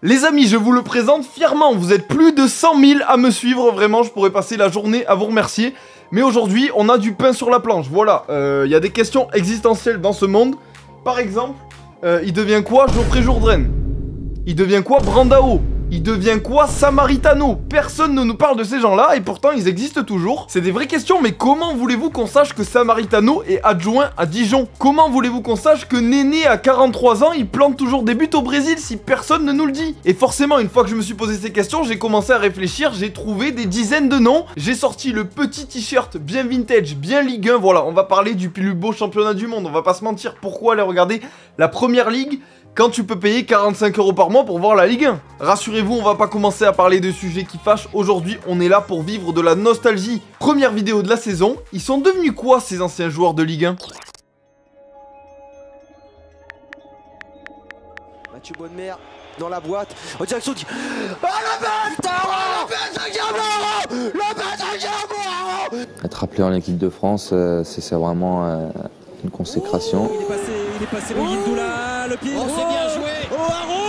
Les amis, je vous le présente fièrement, vous êtes plus de 100 000 à me suivre, vraiment, je pourrais passer la journée à vous remercier. Mais aujourd'hui, on a du pain sur la planche, voilà, y a des questions existentielles dans ce monde. Par exemple, il devient quoi Geoffrey Jourdain? Il devient quoi Brandao? Il devient quoi Samaritano? Personne ne nous parle de ces gens-là et pourtant ils existent toujours. C'est des vraies questions, mais comment voulez-vous qu'on sache que Samaritano est adjoint à Dijon? Comment voulez-vous qu'on sache que Néné à 43 ans, il plante toujours des buts au Brésil si personne ne nous le dit? Et forcément, une fois que je me suis posé ces questions, j'ai commencé à réfléchir, j'ai trouvé des dizaines de noms. J'ai sorti le petit t-shirt bien vintage, bien Ligue 1, voilà, on va parler du plus beau championnat du monde, on va pas se mentir. Pourquoi aller regarder la première ligue quand tu peux payer 45 € par mois pour voir la Ligue 1? Rassurez-vous, on va pas commencer à parler de sujets qui fâchent. Aujourd'hui, on est là pour vivre de la nostalgie. Première vidéo de la saison. Ils sont devenus quoi ces anciens joueurs de Ligue 1? Mathieu Bonnemer dans la boîte, en direction du... Ah, le but Être appelé en équipe de France, c'est vraiment une consécration. Il est passé le Yindoula, le pied. Oh, c'est bien joué. Oh, Haro.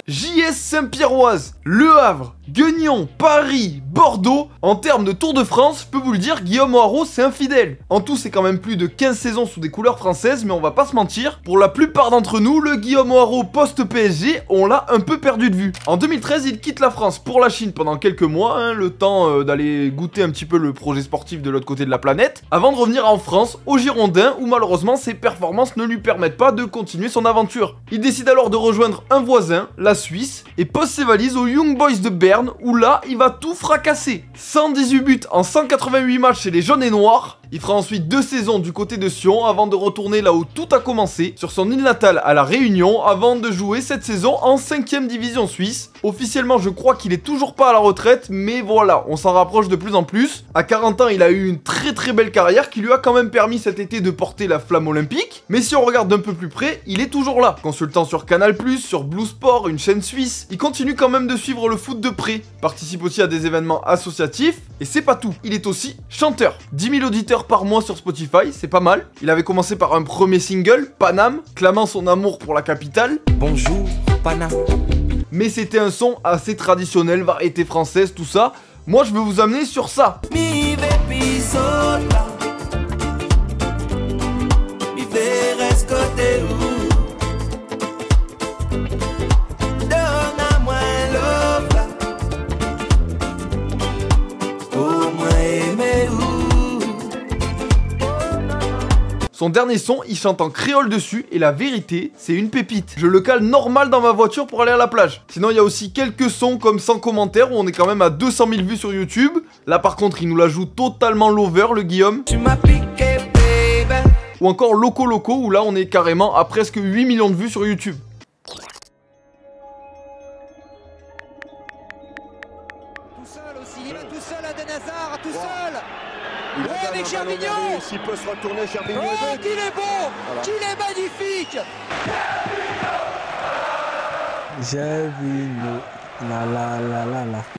JS Saint-Pierroise, Le Havre, Guignon, Paris, Bordeaux. En termes de Tour de France, je peux vous le dire, Guillaume Haro, c'est infidèle. En tout, c'est quand même plus de 15 saisons sous des couleurs françaises, mais on va pas se mentir. Pour la plupart d'entre nous, le Guillaume Haro post-PSG, on l'a un peu perdu de vue. En 2013, il quitte la France pour la Chine pendant quelques mois, hein, le temps d'aller goûter un petit peu le projet sportif de l'autre côté de la planète, avant de revenir en France, au Girondins, où malheureusement ses performances ne lui permettent pas de continuer son aventure. Il décide alors de rejoindre un voisin, la Suisse, et pose ses valises aux Young Boys de Berne, où là, il va tout fracasser. 118 buts en 188 matchs chez les jaunes et noirs. Il fera ensuite 2 saisons du côté de Sion avant de retourner là où tout a commencé, sur son île natale à La Réunion, avant de jouer cette saison en 5ème division suisse. Officiellement, je crois qu'il est toujours pas à la retraite, mais voilà, on s'en rapproche de plus en plus. À 40 ans, il a eu une très belle carrière qui lui a quand même permis cet été de porter la flamme olympique. Mais si on regarde d'un peu plus près, il est toujours là. Consultant sur Canal+, sur Blue Sport, une chaîne suisse. Il continue quand même de suivre le foot de près, participe aussi à des événements associatifs, et c'est pas tout, il est aussi chanteur. 10 000 auditeurs par mois sur Spotify, c'est pas mal. Il avait commencé par un premier single, Paname, clamant son amour pour la capitale. Bonjour, Paname. Mais c'était un son assez traditionnel, variété française, tout ça. Moi, je veux vous amener sur ça. Son dernier son, il chante en créole dessus et la vérité, c'est une pépite. Je le cale normal dans ma voiture pour aller à la plage. Sinon, il y a aussi quelques sons comme Sans commentaire où on est quand même à 200 000 vues sur YouTube. Là, par contre, il nous la joue totalement lover, le Guillaume. Tu m'as piqué, baby. Ou encore Loco Loco où là, on est carrément à presque 8 millions de vues sur YouTube. Tout seul aussi, il est tout seul à Denazar, tout seul. Il ouais, avec Gervinho. S'il peut se retourner, Gervinho. Oh, qu'il est beau, voilà. Qu'il est magnifique. Gervinho.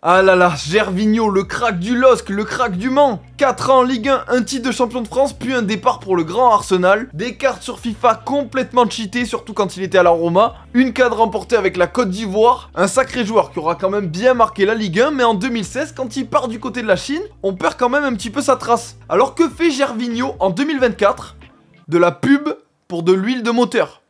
Ah là là, Gervinho, le crack du LOSC, le crack du Mans. 4 ans en Ligue 1, un titre de champion de France, puis un départ pour le grand Arsenal. Des cartes sur FIFA complètement cheatées, surtout quand il était à la Roma. Une cadre remportée avec la Côte d'Ivoire. Un sacré joueur qui aura quand même bien marqué la Ligue 1, mais en 2016, quand il part du côté de la Chine, on perd quand même un petit peu sa trace. Alors que fait Gervinho en 2024? De la pub pour de l'huile de moteur.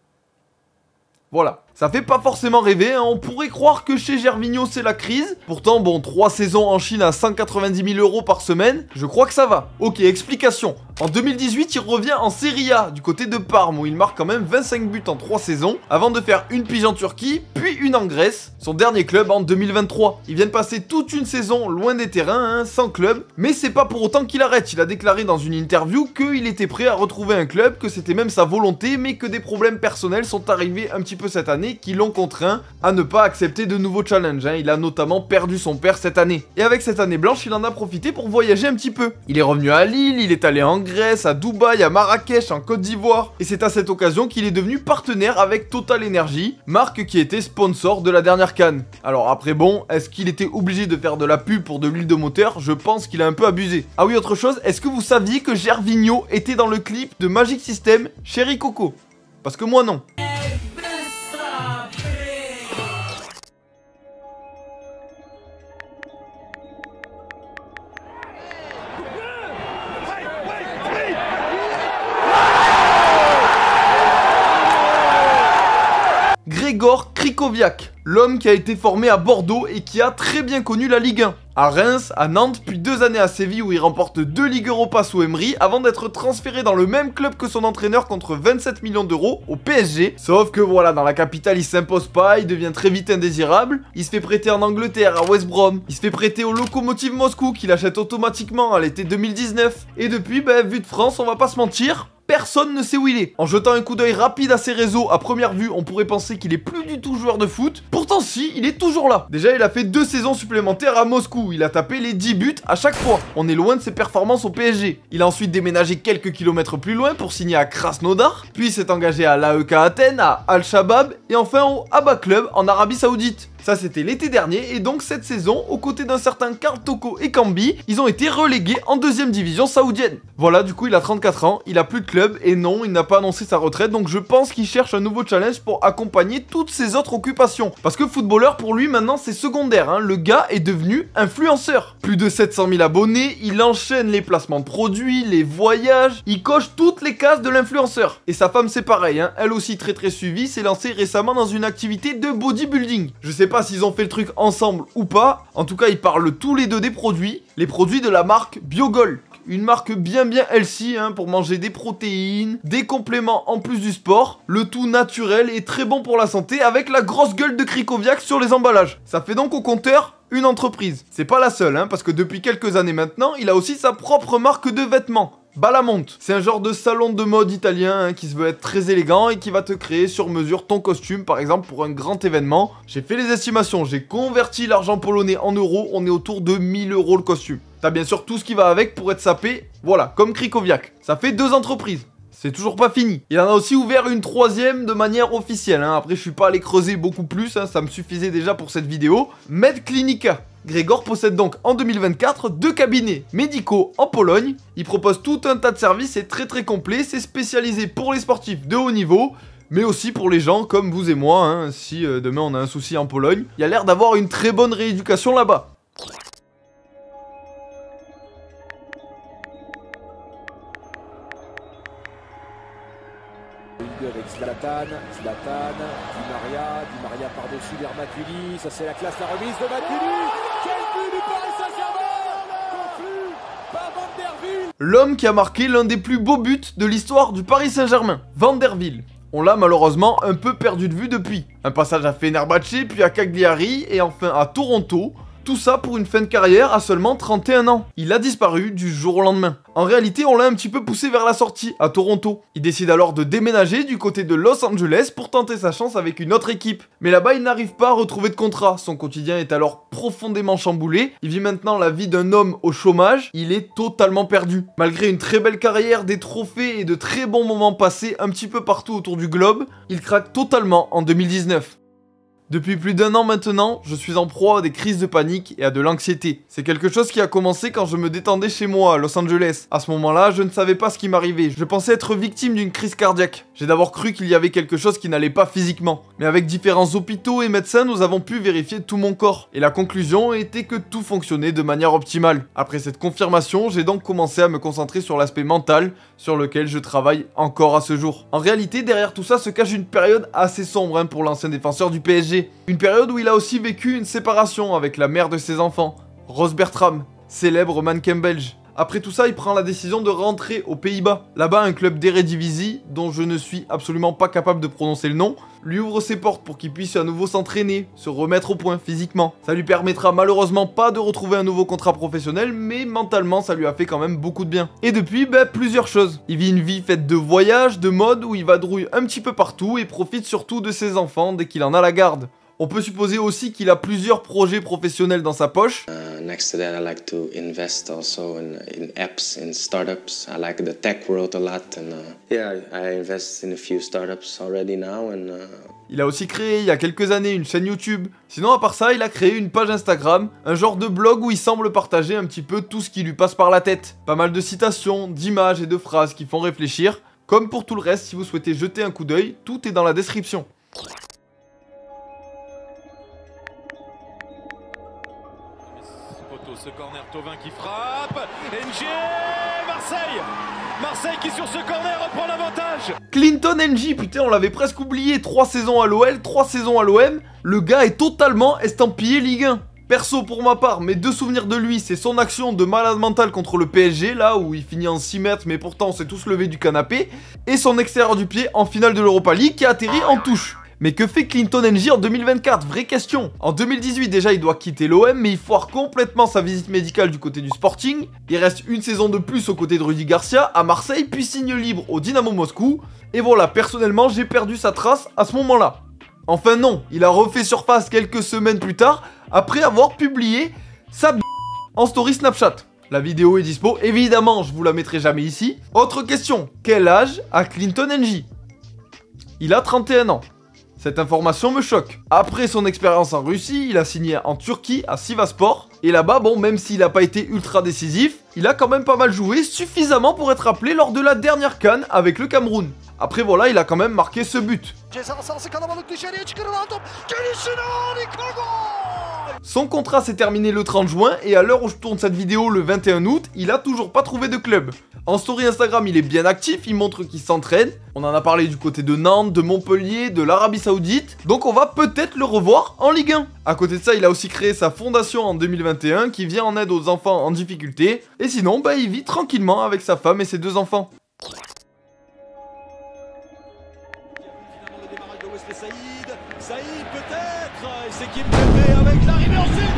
Voilà. Ça fait pas forcément rêver, hein. On pourrait croire que chez Gervinho c'est la crise. Pourtant bon, 3 saisons en Chine à 190 000 € par semaine, je crois que ça va. Ok, explication. En 2018, il revient en Serie A du côté de Parme où il marque quand même 25 buts en 3 saisons avant de faire une pige en Turquie, puis une en Grèce, son dernier club en 2023. Il vient de passer toute une saison loin des terrains, hein, sans club, mais c'est pas pour autant qu'il arrête. Il a déclaré dans une interview qu'il était prêt à retrouver un club, que c'était même sa volonté, mais que des problèmes personnels sont arrivés un petit peu cette année qui l'ont contraint à ne pas accepter de nouveaux challenges, hein. Il a notamment perdu son père cette année. Et avec cette année blanche, il en a profité pour voyager un petit peu. Il est revenu à Lille, il est allé en Grèce, à Dubaï, à Marrakech, en Côte d'Ivoire. Et c'est à cette occasion qu'il est devenu partenaire avec Total Energy, marque qui était sponsor de la dernière CAN. Alors après bon, est-ce qu'il était obligé de faire de la pub pour de l'huile de moteur? Je pense qu'il a un peu abusé. Ah oui, autre chose, est-ce que vous saviez que Gervinho était dans le clip de Magic System, Chéri Coco? Parce que moi non. Krychowiak, l'homme qui a été formé à Bordeaux et qui a très bien connu la Ligue 1. À Reims, à Nantes, puis 2 années à Séville où il remporte 2 Ligues Europa sous Emery avant d'être transféré dans le même club que son entraîneur contre 27 millions d'euros au PSG. Sauf que voilà, dans la capitale il s'impose pas, il devient très vite indésirable. Il se fait prêter en Angleterre à West Brom, il se fait prêter au Lokomotiv Moscou qu'il achète automatiquement à l'été 2019. Et depuis, vu de France, on va pas se mentir, personne ne sait où il est. En jetant un coup d'œil rapide à ses réseaux, à première vue, on pourrait penser qu'il est plus du tout joueur de foot. Pourtant si, il est toujours là. Déjà, il a fait 2 saisons supplémentaires à Moscou. Il a tapé les 10 buts à chaque fois. On est loin de ses performances au PSG. Il a ensuite déménagé quelques kilomètres plus loin pour signer à Krasnodar. Puis s'est engagé à l'AEK Athènes, à Al-Shabaab et enfin au Abba Club en Arabie Saoudite. Ça c'était l'été dernier et donc cette saison, aux côtés d'un certain Karl Toko et Cambi, ils ont été relégués en 2e division saoudienne. Voilà, du coup il a 34 ans, il a plus de club et non, il n'a pas annoncé sa retraite, donc je pense qu'il cherche un nouveau challenge pour accompagner toutes ses autres occupations. Parce que footballeur pour lui maintenant c'est secondaire, hein. Le gars est devenu influenceur. Plus de 700 000 abonnés, il enchaîne les placements de produits, les voyages, il coche toutes les cases de l'influenceur. Et sa femme c'est pareil, hein. Elle aussi très suivie, s'est lancée récemment dans une activité de bodybuilding. Je sais pas s'ils ont fait le truc ensemble ou pas, en tout cas ils parlent tous les deux des produits, les produits de la marque Biogol. Une marque bien healthy hein, pour manger des protéines, des compléments en plus du sport, le tout naturel et très bon pour la santé avec la grosse gueule de Krychowiak sur les emballages. Ça fait donc au compteur une entreprise. C'est pas la seule hein, parce que depuis quelques années maintenant, il a aussi sa propre marque de vêtements. Balamont, c'est un genre de salon de mode italien hein, qui se veut être très élégant et qui va te créer sur mesure ton costume par exemple pour un grand événement. J'ai fait les estimations, j'ai converti l'argent polonais en euros, on est autour de 1000 € le costume. T'as bien sûr tout ce qui va avec pour être sapé, voilà, comme Krychowiak. Ça fait 2 entreprises. C'est toujours pas fini. Il en a aussi ouvert une 3e de manière officielle. Hein. Après, je suis pas allé creuser beaucoup plus, hein, ça me suffisait déjà pour cette vidéo. MedClinika. Grégor possède donc en 2024 2 cabinets médicaux en Pologne. Il propose tout un tas de services, c'est très complet. C'est spécialisé pour les sportifs de haut niveau, mais aussi pour les gens comme vous et moi. Hein, si demain on a un souci en Pologne, il y a l'air d'avoir une très bonne rééducation là-bas. Avec Zlatan, Di Maria par-dessus vers Matuidi, ça c'est la classe, la remise de Matuidi. Quel but du Paris Saint-Germain, conclu par Van der Wiel. L'homme qui a marqué l'un des plus beaux buts de l'histoire du Paris Saint-Germain, Van der Wiel. On l'a malheureusement un peu perdu de vue depuis. Un passage à Fenerbahçe, puis à Cagliari et enfin à Toronto. Tout ça pour une fin de carrière à seulement 31 ans. Il a disparu du jour au lendemain. En réalité, on l'a un petit peu poussé vers la sortie, à Toronto. Il décide alors de déménager du côté de Los Angeles pour tenter sa chance avec une autre équipe. Mais là-bas, il n'arrive pas à retrouver de contrat. Son quotidien est alors profondément chamboulé. Il vit maintenant la vie d'un homme au chômage. Il est totalement perdu. Malgré une très belle carrière, des trophées et de très bons moments passés un petit peu partout autour du globe, il craque totalement en 2019. Depuis plus d'1 an maintenant, je suis en proie à des crises de panique et à de l'anxiété. C'est quelque chose qui a commencé quand je me détendais chez moi à Los Angeles. À ce moment-là, je ne savais pas ce qui m'arrivait. Je pensais être victime d'une crise cardiaque. J'ai d'abord cru qu'il y avait quelque chose qui n'allait pas physiquement. Mais avec différents hôpitaux et médecins, nous avons pu vérifier tout mon corps. Et la conclusion était que tout fonctionnait de manière optimale. Après cette confirmation, j'ai donc commencé à me concentrer sur l'aspect mental, sur lequel je travaille encore à ce jour. En réalité, derrière tout ça se cache une période assez sombre pour l'ancien défenseur du PSG. Une période où il a aussi vécu une séparation avec la mère de ses enfants, Rose Bertram, célèbre mannequin belge. Après tout ça, il prend la décision de rentrer aux Pays-Bas. Là-bas, un club d'Eredivisie, dont je ne suis absolument pas capable de prononcer le nom, lui ouvre ses portes pour qu'il puisse à nouveau s'entraîner, se remettre au point physiquement. Ça lui permettra malheureusement pas de retrouver un nouveau contrat professionnel, mais mentalement, ça lui a fait quand même beaucoup de bien. Et depuis, plusieurs choses. Il vit une vie faite de voyages, de mode, où il vadrouille un petit peu partout et profite surtout de ses enfants dès qu'il en a la garde. On peut supposer aussi qu'il a plusieurs projets professionnels dans sa poche. Next to that, I like to invest also in apps, in startups. I like the tech world a lot, and yeah, I invest in a few startups already now. Il a aussi créé il y a quelques années une chaîne YouTube. Sinon, à part ça, il a créé une page Instagram, un genre de blog où il semble partager un petit peu tout ce qui lui passe par la tête. Pas mal de citations, d'images et de phrases qui font réfléchir. Comme pour tout le reste, si vous souhaitez jeter un coup d'œil, tout est dans la description. poteau, ce corner, Thauvin qui frappe. NG, Marseille qui sur ce corner reprend l'avantage. Clinton NG, putain, on l'avait presque oublié. 3 saisons à l'OL, 3 saisons à l'OM. Le gars est totalement estampillé Ligue 1. Perso, pour ma part, mes 2 souvenirs de lui, c'est son action de malade mental contre le PSG, là où il finit en 6 mètres, mais pourtant on s'est tous levés du canapé, et son extérieur du pied en finale de l'Europa League qui a atterri en touche. Mais que fait Clinton NG en 2024? Vraie question. En 2018, déjà, il doit quitter l'OM, mais il foire complètement sa visite médicale du côté du Sporting. Il reste une saison de plus aux côtés de Rudy Garcia à Marseille, puis signe libre au Dynamo Moscou. Et voilà, personnellement, j'ai perdu sa trace à ce moment-là. Enfin non, il a refait surface quelques semaines plus tard, après avoir publié sa en story Snapchat. La vidéo est dispo, évidemment, je vous la mettrai jamais ici. Autre question, quel âge a Clinton NG? Il a 31 ans. Cette information me choque. Après son expérience en Russie, il a signé en Turquie à Sivasspor. Et là-bas, bon, même s'il n'a pas été ultra décisif, il a quand même pas mal joué, suffisamment pour être appelé lors de la dernière CAN avec le Cameroun. Après voilà, il a quand même marqué ce but. Son contrat s'est terminé le 30 juin et à l'heure où je tourne cette vidéo le 21 août, il a toujours pas trouvé de club. En story Instagram, il est bien actif, il montre qu'il s'entraîne. On en a parlé du côté de Nantes, de Montpellier, de l'Arabie Saoudite. Donc on va peut-être le revoir en Ligue 1. À côté de ça, il a aussi créé sa fondation en 2021 qui vient en aide aux enfants en difficulté. Et sinon, bah, il vit tranquillement avec sa femme et ses 2 enfants. Saïd peut-être, et c'est Kim Pembe avec l'arrivée ensuite.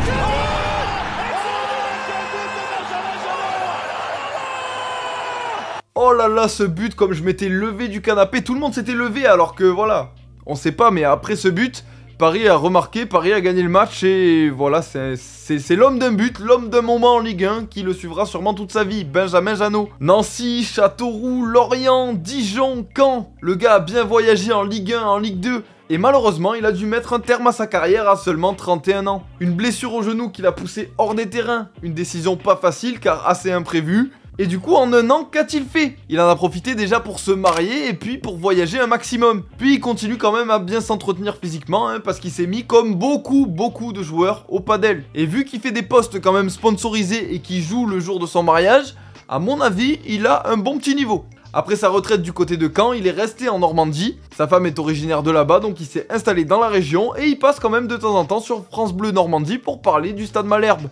Oh là là, ce but, comme je m'étais levé du canapé, tout le monde s'était levé alors que voilà, on sait pas, mais après ce but, Paris a remarqué, Paris a gagné le match et voilà, c'est l'homme d'un but, l'homme d'un moment en Ligue 1 qui le suivra sûrement toute sa vie, Benjamin Janot. Nancy, Châteauroux, Lorient, Dijon, Caen, le gars a bien voyagé en Ligue 1, en Ligue 2. Et malheureusement, il a dû mettre un terme à sa carrière à seulement 31 ans. Une blessure au genou qui l'a poussé hors des terrains. Une décision pas facile car assez imprévue. Et du coup, en un an, qu'a-t-il fait? Il en a profité déjà pour se marier et puis pour voyager un maximum. Puis il continue quand même à bien s'entretenir physiquement hein, parce qu'il s'est mis comme beaucoup de joueurs au padel. Et vu qu'il fait des posts quand même sponsorisés et qu'il joue le jour de son mariage, à mon avis, il a un bon petit niveau. Après sa retraite du côté de Caen, il est resté en Normandie. Sa femme est originaire de là-bas, donc il s'est installé dans la région et il passe quand même de temps en temps sur France Bleu Normandie pour parler du Stade Malherbe.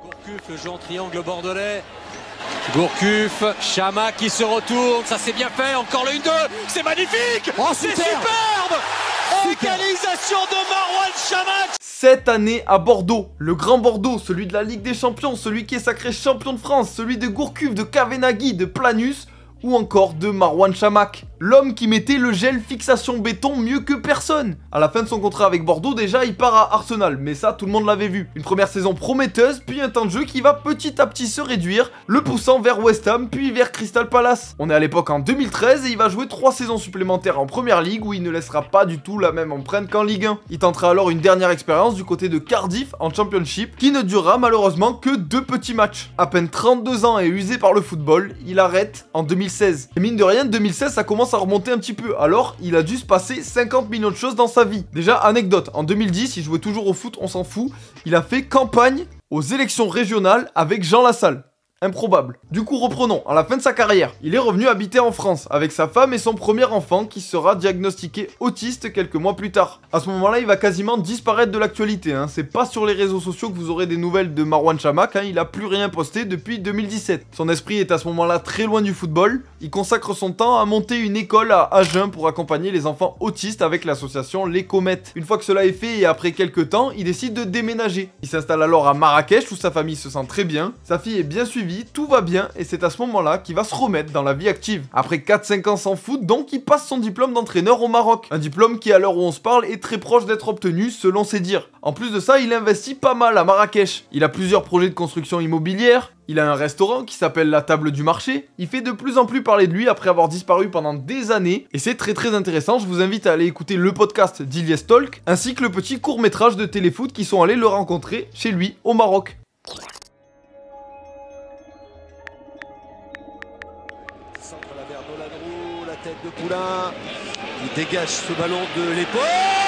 Gourcuff, le jeu en triangle bordelais. Gourcuff, Chama qui se retourne, ça c'est bien fait, encore le 1-2, c'est magnifique, c'est superbe. Égalisation de Marouane Chamakh. Cette année à Bordeaux, le Grand Bordeaux, celui de la Ligue des Champions, celui qui est sacré champion de France, celui de Gourcuff, de Kavenaghi, de Planus ou encore de Marouane Chamakh. L'homme qui mettait le gel fixation béton mieux que personne. À la fin de son contrat avec Bordeaux, déjà, il part à Arsenal, mais ça, tout le monde l'avait vu. Une première saison prometteuse, puis un temps de jeu qui va petit à petit se réduire, le poussant vers West Ham, puis vers Crystal Palace. On est à l'époque en 2013 et il va jouer 3 saisons supplémentaires en Première Ligue où il ne laissera pas du tout la même empreinte qu'en Ligue 1. Il tentera alors une dernière expérience du côté de Cardiff en Championship, qui ne durera malheureusement que 2 petits matchs. À peine 32 ans et usé par le football, il arrête en 2016. Et mine de rien, 2016, ça commence à remonter un petit peu, alors il a dû se passer 50 millions de choses dans sa vie. Déjà, anecdote, en 2010, il jouait toujours au foot, on s'en fout, il a fait campagne aux élections régionales avec Jean Lassalle. Improbable. Du coup, reprenons. À la fin de sa carrière, il est revenu habiter en France avec sa femme et son premier enfant qui sera diagnostiqué autiste quelques mois plus tard. À ce moment-là, il va quasiment disparaître de l'actualité. Hein. C'est pas sur les réseaux sociaux que vous aurez des nouvelles de Marouane Chamakh. Hein. Il a plus rien posté depuis 2017. Son esprit est à ce moment-là très loin du football. Il consacre son temps à monter une école à Agen pour accompagner les enfants autistes avec l'association Les Comètes. Une fois que cela est fait et après quelques temps, il décide de déménager. Il s'installe alors à Marrakech où sa famille se sent très bien. Sa fille est bien suivie. Tout va bien et c'est à ce moment-là qu'il va se remettre dans la vie active. Après 4-5 ans sans foot, donc il passe son diplôme d'entraîneur au Maroc. Un diplôme qui à l'heure où on se parle est très proche d'être obtenu selon ses dires. En plus de ça, il investit pas mal à Marrakech. Il a plusieurs projets de construction immobilière. Il a un restaurant qui s'appelle La Table du Marché. Il fait de plus en plus parler de lui après avoir disparu pendant des années. Et c'est très intéressant, je vous invite à aller écouter le podcast d'Ilias Talk, ainsi que le petit court-métrage de téléfoot qui sont allés le rencontrer chez lui au Maroc. Centre la vers Doladrou, la tête de Poulain, qui dégage ce ballon de l'épaule.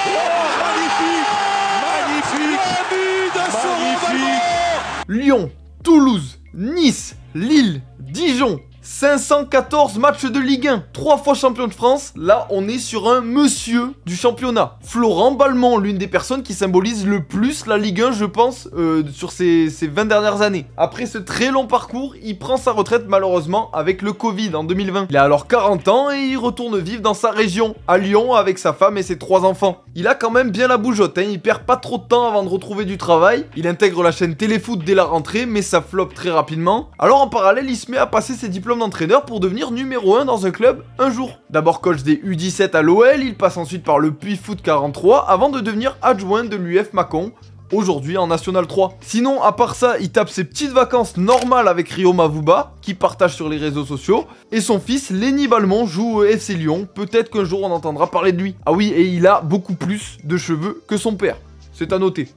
Lyon, Toulouse, Nice, Lille, Dijon, 514 matchs de Ligue 1, 3 fois champion de France. Là, on est sur un monsieur du championnat. Florent Balmont, l'une des personnes qui symbolise le plus la Ligue 1, je pense, sur ces 20 dernières années. Après ce très long parcours, il prend sa retraite malheureusement avec le Covid en 2020. Il a alors 40 ans et il retourne vivre dans sa région, à Lyon, avec sa femme et ses 3 enfants. Il a quand même bien la bougeotte, hein. Il perd pas trop de temps avant de retrouver du travail. Il intègre la chaîne Téléfoot dès la rentrée, mais ça floppe très rapidement. Alors en parallèle, il se met à passer ses diplômes d'entraîneur pour devenir numéro 1 dans un club un jour. D'abord coach des U17 à l'OL, il passe ensuite par le Puy Foot 43 avant de devenir adjoint de l'UF Mâcon, aujourd'hui en National 3. Sinon, à part ça, il tape ses petites vacances normales avec Rio Mavuba, qui partage sur les réseaux sociaux, et son fils Lenny Balmont joue au FC Lyon. Peut-être qu'un jour on entendra parler de lui. Ah oui, et il a beaucoup plus de cheveux que son père. C'est à noter.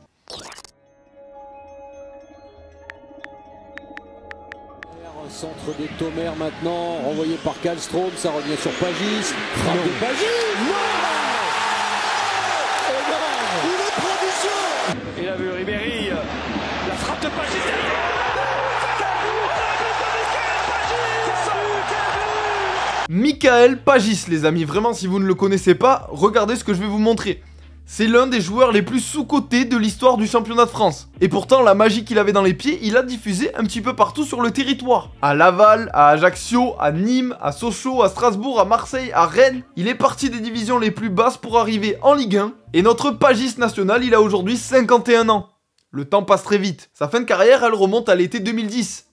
Centre de Thomer maintenant, renvoyé par Kallström, ça revient sur Pagis. Frappe de Pagis. Une production. Il a vu Ribéry, la frappe de Pagis. Michael Pagis, les amis, vraiment si vous ne le connaissez pas, regardez ce que je vais vous montrer. C'est l'un des joueurs les plus sous-cotés de l'histoire du championnat de France. Et pourtant, la magie qu'il avait dans les pieds, il a diffusé un petit peu partout sur le territoire. À Laval, à Ajaccio, à Nîmes, à Sochaux, à Strasbourg, à Marseille, à Rennes. Il est parti des divisions les plus basses pour arriver en Ligue 1. Et notre Pagis national, il a aujourd'hui 51 ans. Le temps passe très vite. Sa fin de carrière, elle remonte à l'été 2010.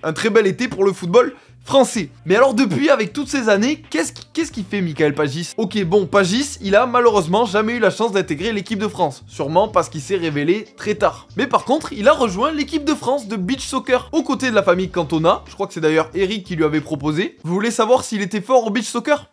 Un très bel été pour le football français. Mais alors depuis, avec toutes ces années, qu'est-ce qu'il fait Michael Pagis? Ok, bon, Pagis, il a malheureusement jamais eu la chance d'intégrer l'équipe de France. Sûrement parce qu'il s'est révélé très tard. Mais par contre, il a rejoint l'équipe de France de beach soccer, aux côtés de la famille Cantona. Je crois que c'est d'ailleurs Eric qui lui avait proposé. Vous voulez savoir s'il était fort au beach soccer?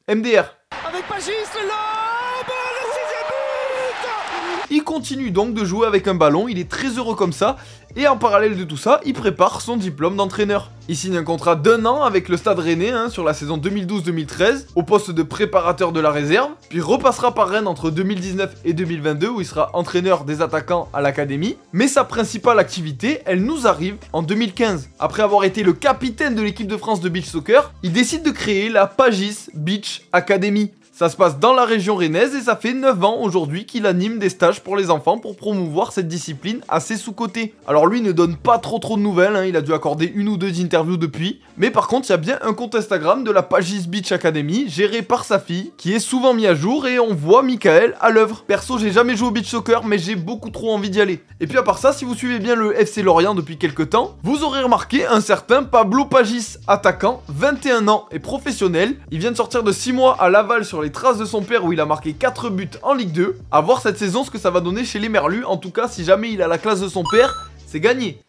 MDR. Avec Pagis, le lob, le 6e but. Il continue donc de jouer avec un ballon, il est très heureux comme ça, et en parallèle de tout ça, il prépare son diplôme d'entraîneur. Il signe un contrat d'1 an avec le Stade Rennais sur la saison 2012-2013, au poste de préparateur de la réserve, puis repassera par Rennes entre 2019 et 2022 où il sera entraîneur des attaquants à l'académie. Mais sa principale activité, elle nous arrive en 2015. Après avoir été le capitaine de l'équipe de France de beach soccer, il décide de créer la Pagis Beach Academy. Ça se passe dans la région rennaise et ça fait 9 ans aujourd'hui qu'il anime des stages pour les enfants pour promouvoir cette discipline assez sous-cotée. Alors lui ne donne pas trop de nouvelles, il a dû accorder 1 ou 2 interviews depuis. Mais par contre, il y a bien un compte Instagram de la Pagis Beach Academy, géré par sa fille, qui est souvent mis à jour et on voit Michael à l'œuvre. Perso, j'ai jamais joué au beach soccer, mais j'ai beaucoup trop envie d'y aller. Et puis à part ça, si vous suivez bien le FC Lorient depuis quelques temps, vous aurez remarqué un certain Pablo Pagis, attaquant, 21 ans et professionnel. Il vient de sortir de 6 mois à Laval sur les traces de son père où il a marqué 4 buts en Ligue 2. À voir cette saison ce que ça va donner chez les Merlus. En tout cas, si jamais il a la classe de son père, c'est gagné.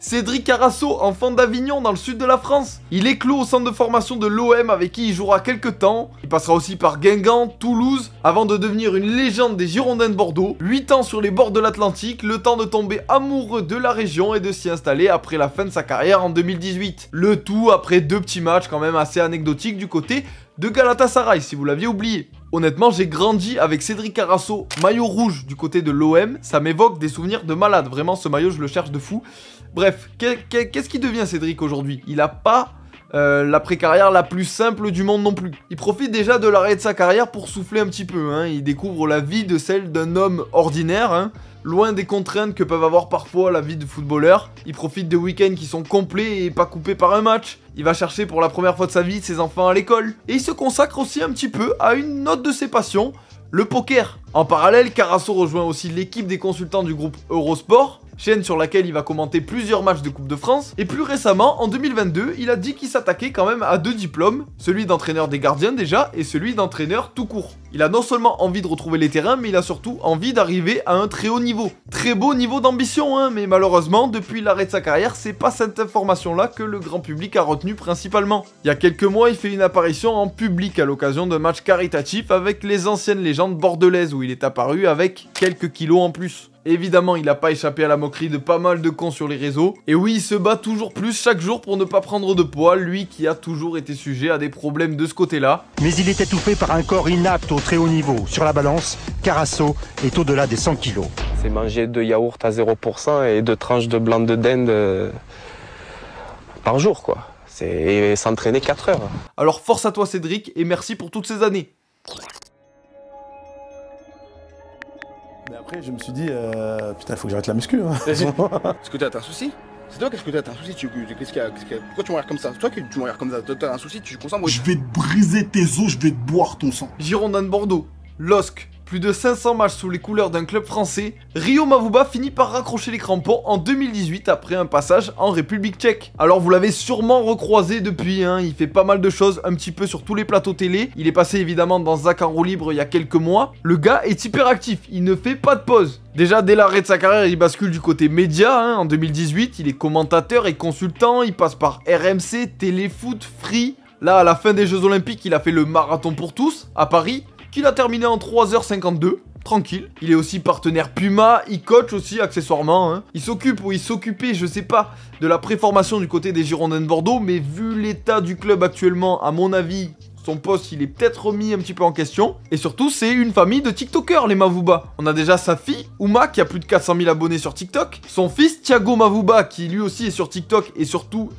Cédric Carasso, enfant d'Avignon dans le sud de la France. Il éclot au centre de formation de l'OM avec qui il jouera quelques temps. Il passera aussi par Guingamp, Toulouse, avant de devenir une légende des Girondins de Bordeaux. 8 ans sur les bords de l'Atlantique, le temps de tomber amoureux de la région et de s'y installer après la fin de sa carrière en 2018. Le tout après 2 petits matchs quand même assez anecdotiques du côté de Galatasaray, si vous l'aviez oublié. Honnêtement, j'ai grandi avec Cédric Carasso, maillot rouge du côté de l'OM. Ça m'évoque des souvenirs de malade. Vraiment, ce maillot, je le cherche de fou. Bref, qu'est-ce qui devient Cédric aujourd'hui? Il a pas l'après-carrière la plus simple du monde non plus. Il profite déjà de l'arrêt de sa carrière pour souffler un petit peu. Il découvre la vie de celle d'un homme ordinaire. Loin des contraintes que peuvent avoir parfois la vie de footballeur. Il profite de week-ends qui sont complets et pas coupés par un match. Il va chercher pour la première fois de sa vie ses enfants à l'école. Et il se consacre aussi un petit peu à une autre de ses passions, le poker. En parallèle, Carasso rejoint aussi l'équipe des consultants du groupe Eurosport. chaîne sur laquelle il va commenter plusieurs matchs de Coupe de France. Et plus récemment, en 2022, il a dit qu'il s'attaquait quand même à 2 diplômes, celui d'entraîneur des gardiens déjà, et celui d'entraîneur tout court. Il a non seulement envie de retrouver les terrains, mais il a surtout envie d'arriver à un très haut niveau. Très beau niveau d'ambition, hein, mais malheureusement, depuis l'arrêt de sa carrière, c'est pas cette information-là que le grand public a retenu principalement. Il y a quelques mois, il fait une apparition en public à l'occasion d'un match caritatif avec les anciennes légendes bordelaises, où il est apparu avec quelques kilos en plus. Évidemment, il n'a pas échappé à la moquerie de pas mal de cons sur les réseaux. Et oui, il se bat toujours plus chaque jour pour ne pas prendre de poids, lui qui a toujours été sujet à des problèmes de ce côté-là. Mais il est étouffé par un corps inapte au très haut niveau. Sur la balance, Carasso est au-delà des 100 kilos. C'est manger 2 yaourts à 0% et 2 tranches de blanc de dinde par jour, quoi. C'est s'entraîner 4 heures. Alors force à toi Cédric, et merci pour toutes ces années. Mais après, je me suis dit, putain, il faut que j'arrête la muscu. Hein. Est-ce que t'as un souci? C'est toi, qu'est-ce que t'as un souci? Pourquoi tu me regardes comme ça? C'est toi qui tu me regardes comme ça. T'as un souci, tu consens. Je vais te briser tes os, je vais te boire ton sang. Girondins de Bordeaux, LOSC, plus de 500 matchs sous les couleurs d'un club français, Rio Mavuba finit par raccrocher les crampons en 2018 après un passage en République tchèque. Alors vous l'avez sûrement recroisé depuis, hein, il fait pas mal de choses un petit peu sur tous les plateaux télé. Il est passé évidemment dans Zach en roue libre il y a quelques mois. Le gars est hyper actif, il ne fait pas de pause. Déjà dès l'arrêt de sa carrière, il bascule du côté média, hein, en 2018, il est commentateur et consultant, il passe par RMC, Téléfoot, Free. Là à la fin des Jeux Olympiques, il a fait le marathon pour tous à Paris, qu'il a terminé en 3h52, tranquille. Il est aussi partenaire Puma, il coach aussi accessoirement, hein. Il s'occupe ou il s'occupait, je sais pas, de la préformation du côté des Girondins de Bordeaux, mais vu l'état du club actuellement, à mon avis, son poste il est peut-être remis un petit peu en question. Et surtout c'est une famille de TikTokers les Mavuba. On a déjà sa fille, Uma, qui a plus de 400 000 abonnés sur TikTok. Son fils, Thiago Mavuba, qui lui aussi est sur TikTok et surtout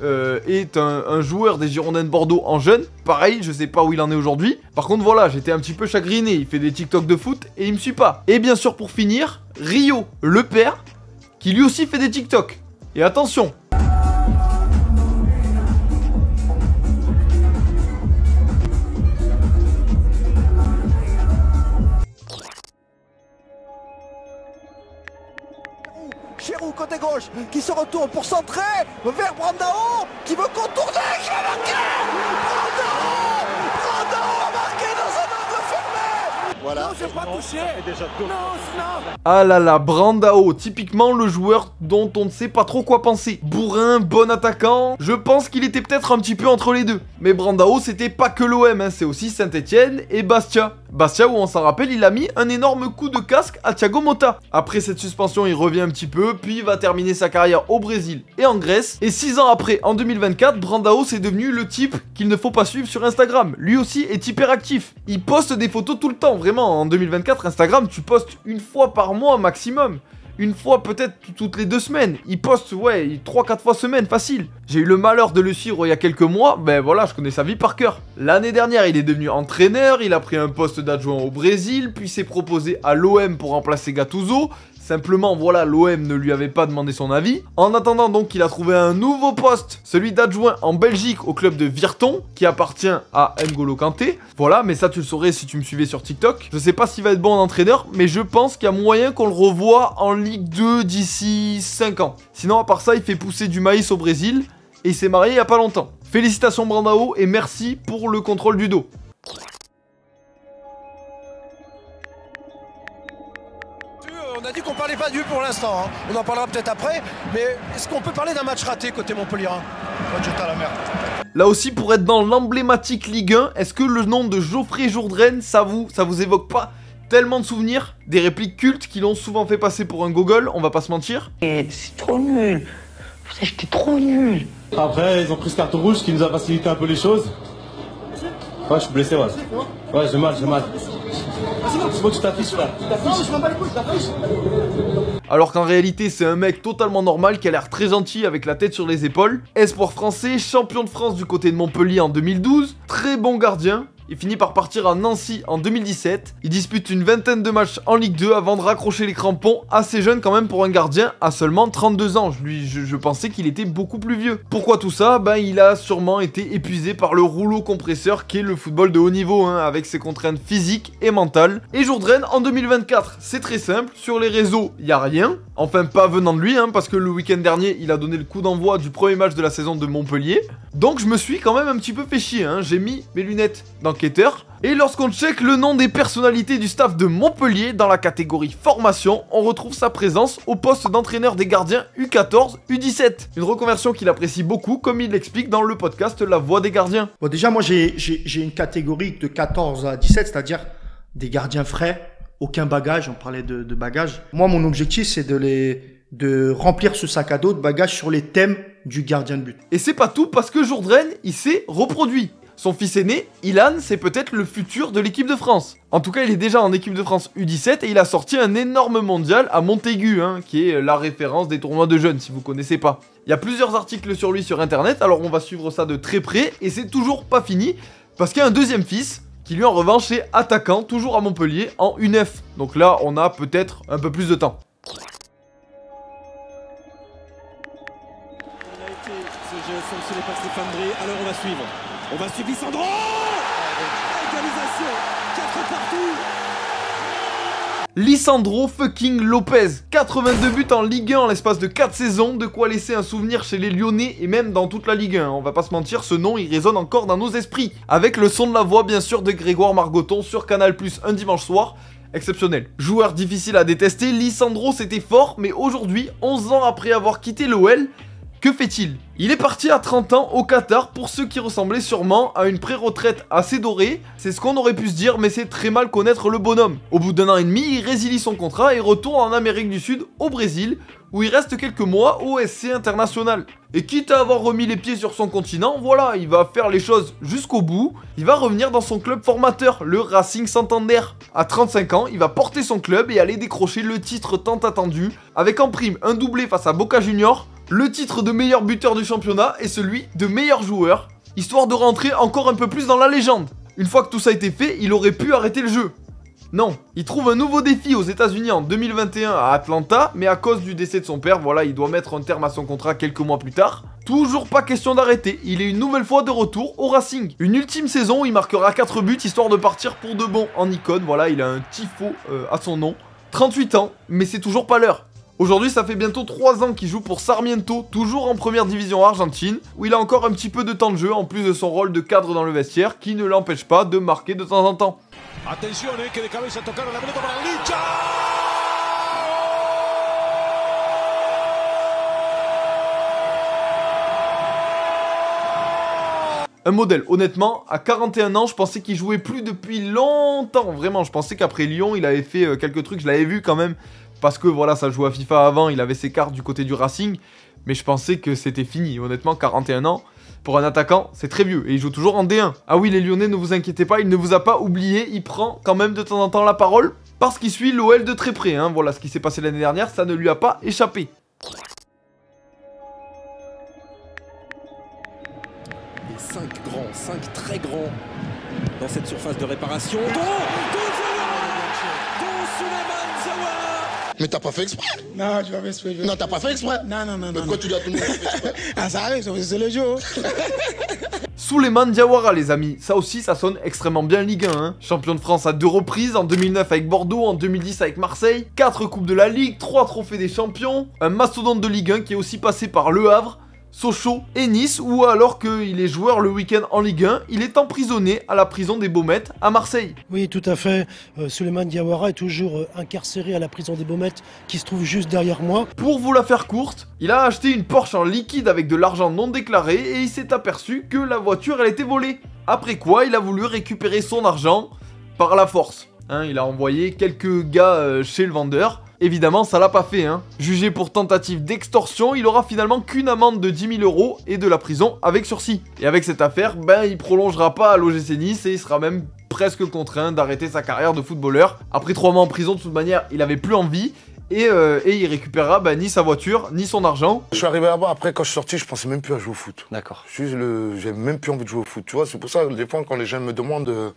est un joueur des Girondins de Bordeaux en jeune. Pareil, je sais pas où il en est aujourd'hui. Par contre voilà, j'étais un petit peu chagriné, il fait des TikTok de foot et il me suit pas. Et bien sûr pour finir, Rio, le père, qui lui aussi fait des TikTok. Et attention, Chérou côté gauche qui se retourne pour centrer vers Brandao qui veut contourner, qui va marquer. Brandao a marqué dans un angle fermé. Voilà. Non, j'ai pas touché. Non. Ah là là, Brandao, typiquement le joueur dont on ne sait pas trop quoi penser. Bourrin, bon attaquant, je pense qu'il était peut-être un petit peu entre les deux. Mais Brandao, c'était pas que l'OM, hein, c'est aussi Saint-Etienne et Bastia. Bastia où on s'en rappelle, il a mis un énorme coup de casque à Thiago Motta. Après cette suspension, il revient un petit peu, puis il va terminer sa carrière au Brésil et en Grèce. Et 6 ans après, en 2024, Brandao c'est devenu le type qu'il ne faut pas suivre sur Instagram. Lui aussi est hyper actif. Il poste des photos tout le temps, vraiment. En 2024, Instagram, tu postes une fois par mois maximum. Une fois peut-être toutes les 2 semaines. Il poste, ouais, 3-4 fois semaine, facile. J'ai eu le malheur de le suivre il y a quelques mois, ben voilà, je connais sa vie par cœur. L'année dernière, il est devenu entraîneur, il a pris un poste d'adjoint au Brésil, puis s'est proposé à l'OM pour remplacer Gattuso. Simplement, voilà, l'OM ne lui avait pas demandé son avis. En attendant donc, il a trouvé un nouveau poste, celui d'adjoint en Belgique au club de Virton, qui appartient à N'Golo Kanté. Voilà, mais ça tu le saurais si tu me suivais sur TikTok. Je sais pas s'il va être bon en entraîneur, mais je pense qu'il y a moyen qu'on le revoie en Ligue 2 d'ici 5 ans. Sinon, à part ça, il fait pousser du maïs au Brésil, et il s'est marié il y a pas longtemps. Félicitations Brandao, et merci pour le contrôle du dos. On a dit qu'on parlait pas de but pour l'instant, hein. On en parlera peut-être après, mais est-ce qu'on peut parler d'un match raté côté Montpellierin? Match à la merde. Là aussi, pour être dans l'emblématique Ligue 1, est-ce que le nom de Geoffrey Jourdain, ça vous évoque pas tellement de souvenirs? Des répliques cultes qui l'ont souvent fait passer pour un gogol, on va pas se mentir. C'est trop nul. Putain, j'étais trop nul. Après, ils ont pris ce carton rouge qui nous a facilité un peu les choses. Ouais, je suis blessé, ouais. Ouais, j'ai mal. C'est bon, tu t'affiches, frère. Alors qu'en réalité, c'est un mec totalement normal qui a l'air très gentil avec la tête sur les épaules. Espoir français, champion de France du côté de Montpellier en 2012, très bon gardien. Il finit par partir à Nancy en 2017. Il dispute une vingtaine de matchs en Ligue 2 avant de raccrocher les crampons, assez jeune quand même pour un gardien à seulement 32 ans. Je pensais qu'il était beaucoup plus vieux. Pourquoi tout ça? Ben il a sûrement été épuisé par le rouleau compresseur qu'est le football de haut niveau, hein, avec ses contraintes physiques et mentales. Et Jourdain en 2024, c'est très simple, sur les réseaux, il n'y a rien. Enfin pas venant de lui, hein, parce que le week-end dernier, il a donné le coup d'envoi du premier match de la saison de Montpellier. Donc je me suis quand même un petit peu fait chier, hein. J'ai mis mes lunettes d'enquêteur. Et lorsqu'on check le nom des personnalités du staff de Montpellier dans la catégorie formation, on retrouve sa présence au poste d'entraîneur des gardiens U14, U17. Une reconversion qu'il apprécie beaucoup, comme il l'explique dans le podcast La Voix des gardiens. Bon, déjà, moi, j'ai une catégorie de 14 à 17, c'est-à-dire des gardiens frais, aucun bagage, on parlait de bagage. Moi, mon objectif, c'est de remplir ce sac à dos de bagages sur les thèmes du gardien de but. Et c'est pas tout, parce que Jourdain, il s'est reproduit. Son fils aîné, Ilan, c'est peut-être le futur de l'équipe de France. En tout cas, il est déjà en équipe de France U17 et il a sorti un énorme mondial à Montaigu, hein, qui est la référence des tournois de jeunes, si vous connaissez pas. Il y a plusieurs articles sur lui sur internet, alors on va suivre ça de très près, et c'est toujours pas fini, parce qu'il y a un deuxième fils, qui lui en revanche est attaquant, toujours à Montpellier, en U9. Donc là, on a peut-être un peu plus de temps. Ce jeu sanctionné par Stéphane Drey, alors on va suivre. On va suivre Lisandro. Égalisation, 4 partout. Lisandro fucking Lopez, 82 buts en Ligue 1 en l'espace de 4 saisons, de quoi laisser un souvenir chez les Lyonnais et même dans toute la Ligue 1. On va pas se mentir, ce nom il résonne encore dans nos esprits. Avec le son de la voix bien sûr de Grégoire Margoton sur Canal+ un dimanche soir. Exceptionnel. Joueur difficile à détester, Lisandro c'était fort, mais aujourd'hui, 11 ans après avoir quitté l'OL, que fait-il? Il est parti à 30 ans au Qatar pour ce qui ressemblait sûrement à une pré-retraite assez dorée. C'est ce qu'on aurait pu se dire, mais c'est très mal connaître le bonhomme. Au bout d'1 an et demi, il résilie son contrat et retourne en Amérique du Sud, au Brésil, où il reste quelques mois au SC International. Et quitte à avoir remis les pieds sur son continent, voilà, il va faire les choses jusqu'au bout. Il va revenir dans son club formateur, le Racing Santander. À 35 ans, il va porter son club et aller décrocher le titre tant attendu, avec en prime un doublé face à Boca Juniors, le titre de meilleur buteur du championnat et celui de meilleur joueur, histoire de rentrer encore un peu plus dans la légende. Une fois que tout ça a été fait, il aurait pu arrêter le jeu. Non, il trouve un nouveau défi aux États-Unis en 2021 à Atlanta, mais à cause du décès de son père, voilà, il doit mettre un terme à son contrat quelques mois plus tard. Toujours pas question d'arrêter, il est une nouvelle fois de retour au Racing. Une ultime saison où il marquera 4 buts histoire de partir pour de bon en icône, voilà, il a un tifo à son nom. 38 ans, mais c'est toujours pas l'heure. Aujourd'hui, ça fait bientôt 3 ans qu'il joue pour Sarmiento, toujours en première division argentine, où il a encore un petit peu de temps de jeu, en plus de son rôle de cadre dans le vestiaire, qui ne l'empêche pas de marquer de temps en temps. Attention, que de cabeza tocaron la pelota para Licha. Un modèle, honnêtement, à 41 ans, je pensais qu'il jouait plus depuis longtemps, vraiment, je pensais qu'après Lyon, il avait fait quelques trucs, je l'avais vu quand même, parce que voilà, ça jouait à FIFA avant, il avait ses cartes du côté du Racing, mais je pensais que c'était fini, honnêtement, 41 ans, pour un attaquant, c'est très vieux, et il joue toujours en D1. Ah oui, les Lyonnais, ne vous inquiétez pas, il ne vous a pas oublié, il prend quand même de temps en temps la parole, parce qu'il suit l'OL de très près, hein. Voilà, ce qui s'est passé l'année dernière, ça ne lui a pas échappé. Les 5 grands, 5 très grands dans cette surface de réparation. Mais t'as pas fait exprès? Non, tu vas faire exprès. Non, t'as pas fait exprès? Non. Mais pourquoi tu dis à tout le monde que t'as fait exprès? Ah, ça arrive, c'est le jeu. Souleymane Diawara, les amis, ça aussi, ça sonne extrêmement bien Ligue 1, hein. Champion de France à 2 reprises, en 2009 avec Bordeaux, en 2010 avec Marseille, 4 coupes de la Ligue, 3 trophées des champions, un mastodonte de Ligue 1 qui est aussi passé par Le Havre, Sochaux et Nice, ou alors qu'il est joueur le week-end en Ligue 1, il est emprisonné à la prison des Baumettes à Marseille. Oui, tout à fait. Souleymane Diawara est toujours incarcéré à la prison des Baumettes qui se trouve juste derrière moi. Pour vous la faire courte, il a acheté une Porsche en liquide avec de l'argent non déclaré et il s'est aperçu que la voiture elle était volée. Après quoi, il a voulu récupérer son argent par la force. Hein, il a envoyé quelques gars chez le vendeur. Évidemment, ça l'a pas fait, hein. Jugé pour tentative d'extorsion, il aura finalement qu'une amende de 10 000 € et de la prison avec sursis. Et avec cette affaire, ben, il prolongera pas à l'OGC Nice et il sera même presque contraint d'arrêter sa carrière de footballeur. Après 3 mois en prison, de toute manière, il avait plus envie. et il récupérera ni sa voiture, ni son argent. Je suis arrivé là-bas, après quand je suis sorti, je pensais même plus à jouer au foot. D'accord. J'ai même plus envie de jouer au foot, tu vois, c'est pour ça, des fois, quand les gens me demandent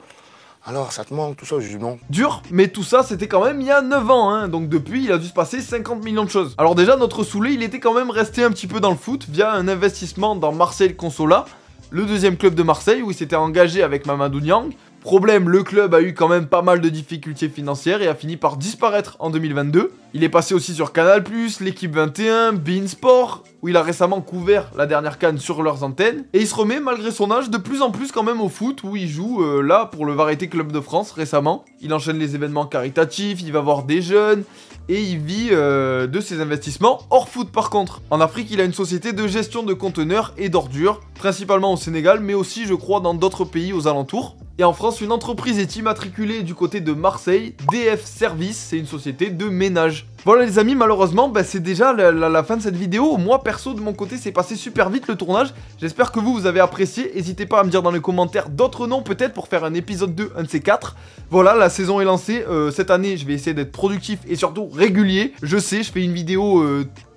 alors ça te manque, tout ça, je dis non. Dur, mais tout ça c'était quand même il y a 9 ans, hein, donc depuis il a dû se passer 50 millions de choses. Alors déjà notre Soulé il était quand même resté un petit peu dans le foot via un investissement dans Marseille Consola, le deuxième club de Marseille où il s'était engagé avec Mamadou Niang. Problème, le club a eu quand même pas mal de difficultés financières et a fini par disparaître en 2022. Il est passé aussi sur Canal+, l'équipe 21, beIN Sport, où il a récemment couvert la dernière CAN sur leurs antennes. Et il se remet malgré son âge de plus en plus quand même au foot, où il joue là pour le Variété Club de France récemment. Il enchaîne les événements caritatifs, il va voir des jeunes, et il vit de ses investissements hors foot par contre. En Afrique, il a une société de gestion de conteneurs et d'ordures, principalement au Sénégal, mais aussi je crois dans d'autres pays aux alentours. Et en France, une entreprise est immatriculée du côté de Marseille, DF Service, c'est une société de ménage. Voilà les amis, malheureusement, c'est déjà la fin de cette vidéo. Moi, perso, de mon côté, c'est passé super vite le tournage. J'espère que vous avez apprécié. N'hésitez pas à me dire dans les commentaires d'autres noms, peut-être, pour faire un épisode 2, un de ces 4. Voilà, la saison est lancée. Cette année, je vais essayer d'être productif et surtout régulier. Je sais, je fais une vidéo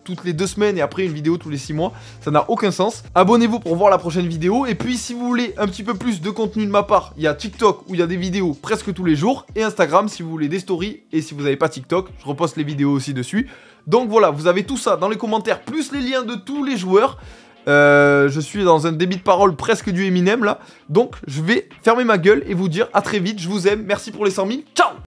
toutes les 2 semaines et après une vidéo tous les 6 mois. Ça n'a aucun sens. Abonnez-vous pour voir la prochaine vidéo. Et puis, si vous voulez un petit peu plus de contenu de ma part, il y a TikTok où il y a des vidéos presque tous les jours. Et Instagram si vous voulez des stories. Et si vous n'avez pas TikTok, je reposte les vidéos aussi dessus. Donc voilà, vous avez tout ça dans les commentaires, plus les liens de tous les joueurs. Je suis dans un débit de parole presque du Eminem là. Donc je vais fermer ma gueule et vous dire à très vite. Je vous aime. Merci pour les 100 000. Ciao!